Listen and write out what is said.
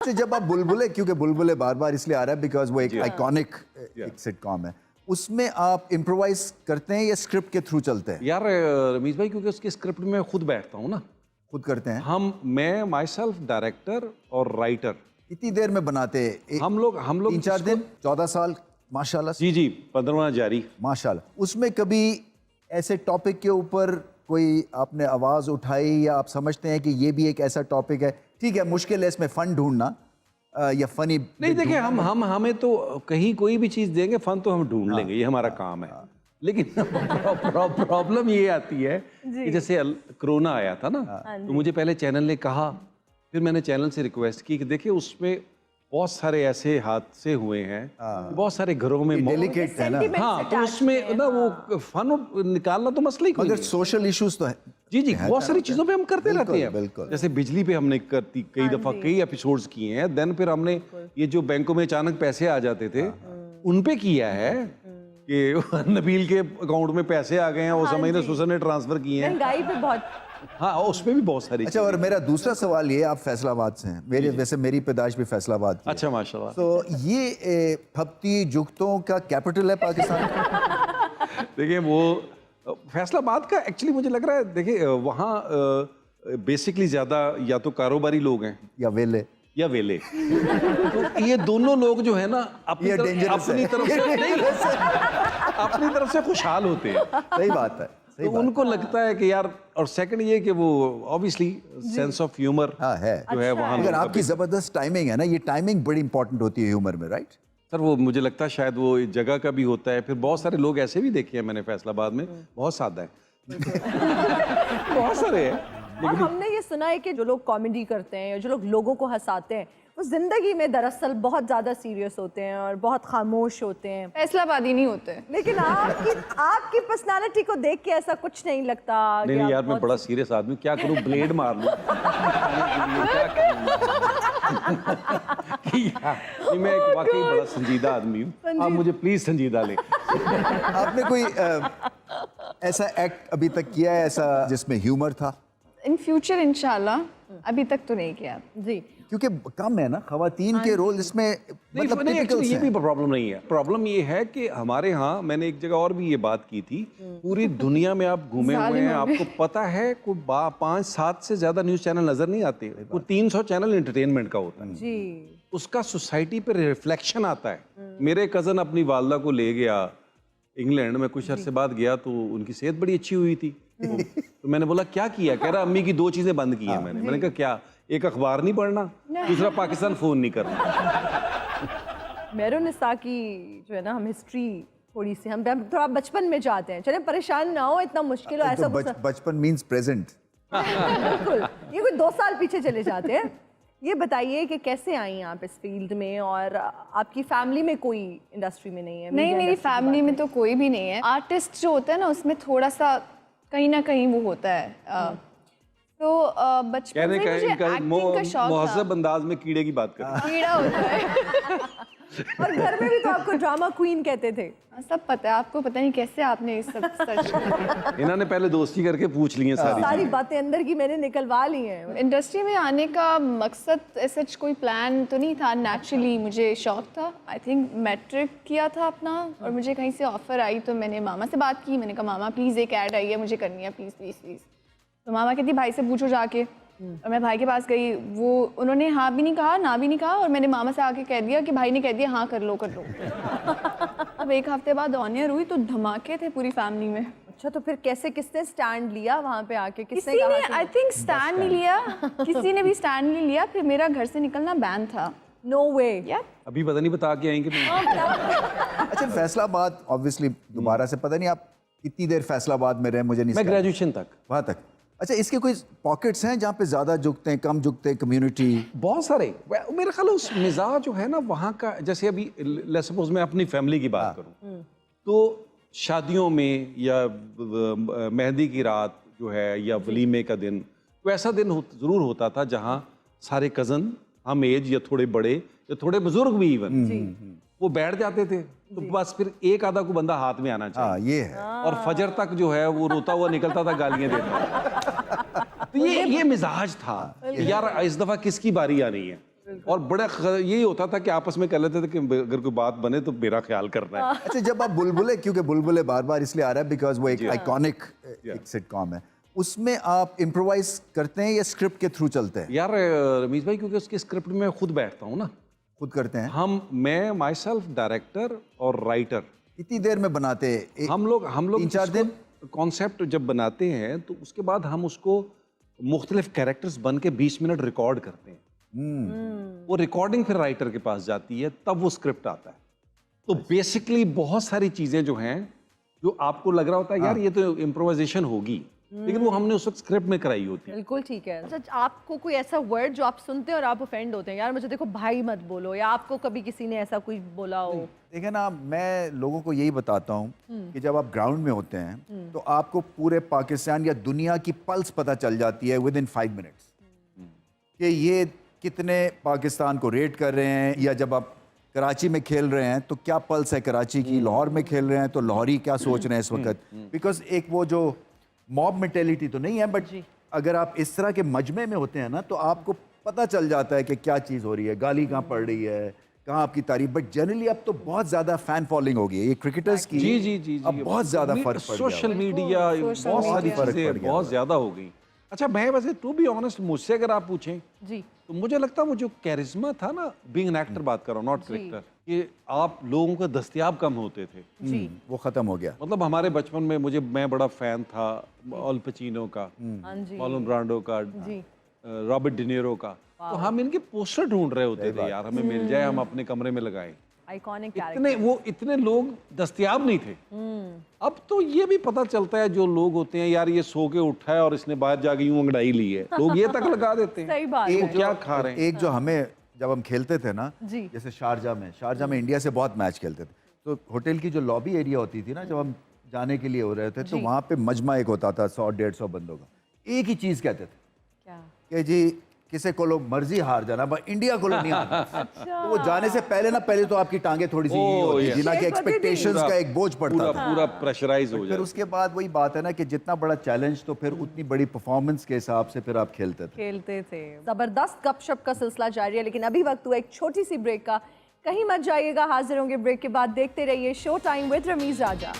अच्छा, जब आप बुलबुले, क्योंकि बुलबुले बार बार इसलिए आ रहा है बिकॉज वो एक आइकॉनिक एक सिटकॉम है, उसमें आप इम्प्रोवाइज करते हैं या स्क्रिप्ट के थ्रू चलते हैं? यार रमीज भाई, क्योंकि उसकी स्क्रिप्ट में मैं खुद बैठता हूँ ना, खुद करते हैं? मैं माई सेल्फ डायरेक्टर और राइटर। कितनी देर में बनाते हैं? हम लोग 3-4 दिन, 14 साल, माशाल्लाह। जी 15 जारी माशाल्लाह। उसमें कभी ऐसे टॉपिक के ऊपर कोई आपने आवाज़ उठाई या आप समझते हैं कि ये भी एक ऐसा टॉपिक है, ठीक है मुश्किल है इसमें फ़न ढूंढना या फ़नी नहीं? देखिए, हमें तो कहीं कोई भी चीज़ देंगे, फ़न तो हम ढूंढ लेंगे, ये हमारा काम है। लेकिन प्रॉब्लम ये आती है कि जैसे कोरोना आया था ना, तो मुझे पहले चैनल ने कहा, फिर मैंने चैनल से रिक्वेस्ट की कि देखिए उसमें बहुत सारे ऐसे हादसे हुए हैं, बहुत सारे घरों में डेलिकेट है ना। हाँ, तो उसमें ना वो फन निकालना तो मसला ही कोई मगर नहीं है। सोशल इश्यूज तो है। जी बहुत सारी चीजों पे हम करते रहते हैं। बिल्कुल। जैसे बिजली पे हमने कई दफा कई एपिसोड्स किए हैं। देन फिर हमने ये जो बैंकों में अचानक पैसे आ जाते थे, उन पे किया है कि नबील के अकाउंट में पैसे आ गए हैं, वो समझ सुसन ने ट्रांसफर किए हैं। महंगाई पे बहुत। हाँ, उसमें भी बहुत सारी। अच्छा, और मेरा दूसरा सवाल ये, आप फैसलाबाद से हैं, वैसे मेरी पैदाइश भी फैसलाबाद की है। अच्छा, माशाल्लाह। तो ये फप्ती जुगतों का कैपिटल है पाकिस्तान का? देखिए, वो फैसलाबाद का एक्चुअली मुझे लग रहा है, देखिए वहाँ बेसिकली ज़्यादा या तो कारोबारी लोग हैं या वेले तो ये दोनों लोग जो है ना अपनी तरफ से खुशहाल होते हैं। सही बात है। तो उनको लगता है कि यार, और सेकंड ये कि वो ऑब्वियसली सेंस ऑफ ह्यूमर है जो है वहाँ। अगर आपकी जबरदस्त टाइमिंग है ना, ये टाइमिंग बड़ी इंपॉर्टेंट होती है ह्यूमर में, राइट सर? वो मुझे लगता है शायद वो जगह का भी होता है। फिर बहुत सारे लोग ऐसे भी देखे हैं मैंने फैसलाबाद में, बहुत सादा है बहुत सारे हैं। और हमने ये सुना है कि जो लोग कॉमेडी करते हैं या जो लोग लोगों को हंसाते हैं, वो जिंदगी में दरअसल बहुत ज्यादा सीरियस होते हैं और बहुत खामोश होते हैं। फैसलाबादी नहीं होते। लेकिन आपकी पर्सनालिटी को देख के ऐसा कुछ नहीं लगता। नहीं यार, मैं बड़ा सीरियस आदमी, क्या करूं, ब्लेड मार लूं कि मैं वाकई बड़ा संजीदा आदमी हूं। आप मुझे प्लीज संजीदा ले। आपने कोई ऐसा एक्ट अभी तक किया है ऐसा जिसमें ह्यूमर था? इन फ्यूचर इंशाल्लाह, अभी तक तो नहीं किया जी, क्योंकि कम है ना खवातीन के रोल इसमें, मतलब नहीं, एक्चुअली ये भी प्रॉब्लम नहीं है। प्रॉब्लम ये है कि हमारे यहाँ, मैंने एक जगह और भी ये बात की थी, पूरी दुनिया में आप घूमे हुए हैं, आपको पता है कोई 5-7 से ज्यादा न्यूज चैनल नजर नहीं आते, वो 300 चैनल एंटरटेनमेंट का होता है जी। उसका सोसाइटी पे रिफ्लेक्शन आता है। मेरे कजन अपनी वालदा को ले गया इंग्लैंड में, कुछ अरसे बाद गया तो उनकी सेहत बड़ी अच्छी हुई थी। तो मैंने बोला क्या किया? कह रहा अम्मी की 2 चीजें बंद की है मैंने कहा क्या? एक अखबार नहीं पढ़ना, दूसरा पाकिस्तान फोन नहीं करना। मेहरुन्निसा की जो है ना, हम हिस्ट्री थोड़ी सी हम थोड़ा बचपन में जाते हैं। चले, परेशान ना हो, इतना मुश्किल हो ऐसा कुछ। बचपन मींस प्रेजेंट। बिल्कुल, ये कोई 2 साल पीछे चले जाते हैं। ये बताइए कि कैसे आई आप इस फील्ड में, और आपकी फैमिली में कोई इंडस्ट्री में नहीं है? नहीं, मेरी फैमिली में तो कोई भी नहीं है। आर्टिस्ट जो होता है ना, उसमें थोड़ा सा कहीं ना कहीं वो होता है। तो बचपन से मुझे एक्टिंग का शौक था। मुहज़्ज़ब अंदाज में कीड़े की बात कर, कीड़ा होता है और घर में भी तो आपको ड्रामा क्वीन कहते थे। सब पता है आपको, पता नहीं कैसे आपने ये सब सर्च किया। इन्होंने पहले दोस्ती करके पूछ ली हैं सारी बातें अंदर की मैंने निकलवा ली हैं। इंडस्ट्री में आने का मकसद ऐसा कोई प्लान तो नहीं था, नेचुरली मुझे शौक था। आई थिंक मैट्रिक किया था अपना, और मुझे कहीं से ऑफर आई तो मैंने मामा से बात की। मैंने कहा मामा प्लीज़ एक ऐड आई है, मुझे करनी है, प्लीज़ प्लीज़ प्लीज़। तो मामा कहती भाई से पूछो जाके। और मैं भाई के पास गई, वो उन्होंने हाँ भी नहीं कहा ना भी नहीं कहा, और मैंने मामा से आके कह दिया कि भाई ने कह दिया हाँ कर लो कर लो। अब 1 हफ्ते बाद ऑन एयर हुई तो धमाके थे पूरी फैमिली में। अच्छा, तो फिर कैसे, किसने स्टैंड लिया वहाँ पे आके? किसी ने आई थिंक स्टैंड नहीं लिया, किसी ने भी स्टैंड नहीं लिया। फिर मेरा घर से निकलना बैन था। नो वे। अभी पता नहीं बता के आएंगे। अच्छा, फैसलाबाद ऑब्वियसली दोबारा से, पता नहीं आप कितनी देर फैसलाबाद में रहे, मुझे नहीं। मैं ग्रेजुएशन तक, वहाँ तक। अच्छा, इसके कोई पॉकेट्स हैं जहाँ पे ज्यादा झुकते हैं, कम झुकते हैं, कम्युनिटी? बहुत सारे। मेरा ख्याल उस मिजाज जो है ना वहाँ का, जैसे अभी लेट्स सपोज मैं अपनी फैमिली की बात करूँ, तो शादियों में या मेहंदी की रात जो है या वलीमे का दिन, तो ऐसा दिन जरूर होता था जहाँ सारे कजन, हम एज या थोड़े बड़े या थोड़े बुजुर्ग भी इवन, वो बैठ जाते थे। तो बस फिर एक आधा को बंदा हाथ में आना चाहिए। ये है। और फजर तक जो है वो रोता हुआ निकलता था, गालियां देता। तो ये मिजाज था कि यार इस दफा किसकी बारी आनी है। और बड़ा यही होता था कि आपस में कह लेते थे कि अगर कोई बात बने तो मेरा ख्याल करना है। अच्छा, जब आप बुलबुले, क्योंकि बुलबुले बार बार इसलिए आ रहा है बिकॉज वो एक आइकॉनिक एक सिटकॉम है, उसमें आप इम्प्रोवाइज करते हैं या स्क्रिप्ट के थ्रू चलते हैं? यार रमीज भाई, क्योंकि उसकी स्क्रिप्ट में मैं खुद बैठता हूँ ना, खुद करते हैं? मैं माई सेल्फ डायरेक्टर और राइटर। कितनी देर में बनाते हैं? हम लोग 3-4 दिन कॉन्सेप्ट जब बनाते हैं तो उसके बाद हम उसको मुख्तलिफ कैरेक्टर्स बन के 20 मिनट रिकॉर्ड करते हैं। वो रिकॉर्डिंग फिर राइटर के पास जाती है, तब वो स्क्रिप्ट आता है। तो बेसिकली बहुत सारी चीजें जो हैं, जो आपको लग रहा होता है यार ये तो इम्प्रोवाइजेशन होगी, लेकिन वो हमने उस वक्त स्क्रिप्ट में कराई होती है। बिल्कुल ठीक है। अच्छा, आपको कोई ऐसा वर्ड जो आप सुनते हैं और आप ऑफेंड होते हैं, यार मुझे देखो भाई मत बोलो, या आपको कभी किसी ने ऐसा कुछ बोला हो? देखिए ना, मैं लोगों को यही बताता हूँ कि जब आप ग्राउंड में होते हैं तो आपको पूरे पाकिस्तान या दुनिया की पल्स पता चल जाती है विद इन 5 मिनट्स कि ये कितने पाकिस्तान को रेट कर रहे हैं, या जब आप कराची में खेल रहे हैं तो क्या पल्स है कराची की, लाहौर में खेल रहे हैं तो लाहौरी क्या सोच रहे हैं इस वक्त। बिकॉज एक वो जो मॉब मेंटेलिटी तो नहीं है, बट अगर आप इस तरह के मजमे में होते हैं ना तो आपको पता चल जाता है कि क्या चीज़ हो रही है, गाली कहाँ पड़ रही है, कहाँ आपकी तारीफ। बट जनरली अब तो बहुत ज़्यादा फैन फॉलोइंग हो गई है ये क्रिकेटर्स की। जी जी जी अब बहुत ज़्यादा फर्क पड़ गया है। सोशल मीडिया, बहुत सारी चीजें बहुत ज्यादा हो गई। अच्छा, मैं वैसे टू बी ऑनेस्ट, मुझसे अगर आप पूछें जी, तो मुझे लगता है वो जो कैरिज्मा था ना, बीइंग एन एक्टर बात कर रहा हूँ, नॉट क्रिकेटर, कि आप लोगों का दस्तियाब कम होते थे, जी, वो ख़त्म हो गया। मतलब हमारे बचपन में मैं बड़ा फैन था अल पचिनो का, हाँ जी, मार्लोन ब्रांडो का, जी, रॉबर्ट डिनीरो का। तो हम इनके पोस्टर ढूंढ रहे होते थे यार, हमें मिल जाए, हम अपने कमरे में लगाएं। आइकॉनिक इतने लोग दस्तयाब नहीं थे। अब तो ये भी पता चलता है, जो लोग होते हैं यार, ये सो के उठा है और इसने बाहर जाके यूं अंगड़ाई ली है, लोग ये तक लगा देते हैं। सही बात वो है। क्या खा रहे हैं। एक जो हमें जब हम खेलते थे ना, जी, जैसे शारजा में इंडिया से बहुत मैच खेलते थे, तो होटल की जो लॉबी एरिया होती थी ना, जब हम जाने के लिए हो रहे थे तो वहाँ पे मजमा एक होता था 100-150 बंदों का। एक ही चीज़ कहते थे क्या? कि जी किसे को लो मर्जी हार जाना, बट इंडिया को लो नहीं हारना। तो वो जाने से पहले तो आपकी टांगे थोड़ी सी होती थी ना, कि एक्सपेक्टेशंस का एक बोझ पड़ता था। पूरा प्रेशराइज हो फिर जाए। उसके बाद वही बात है ना कि जितना बड़ा चैलेंज तो फिर उतनी बड़ी परफॉर्मेंस के हिसाब से फिर आप खेलते थे। जबरदस्त गपशप का सिलसिला जारी है, लेकिन अभी वक्त हुआ एक छोटी सी ब्रेक का। कहीं मत जाइएगा, हाजिर होंगे ब्रेक के बाद। देखते रहिए show time with Ramiz Raja.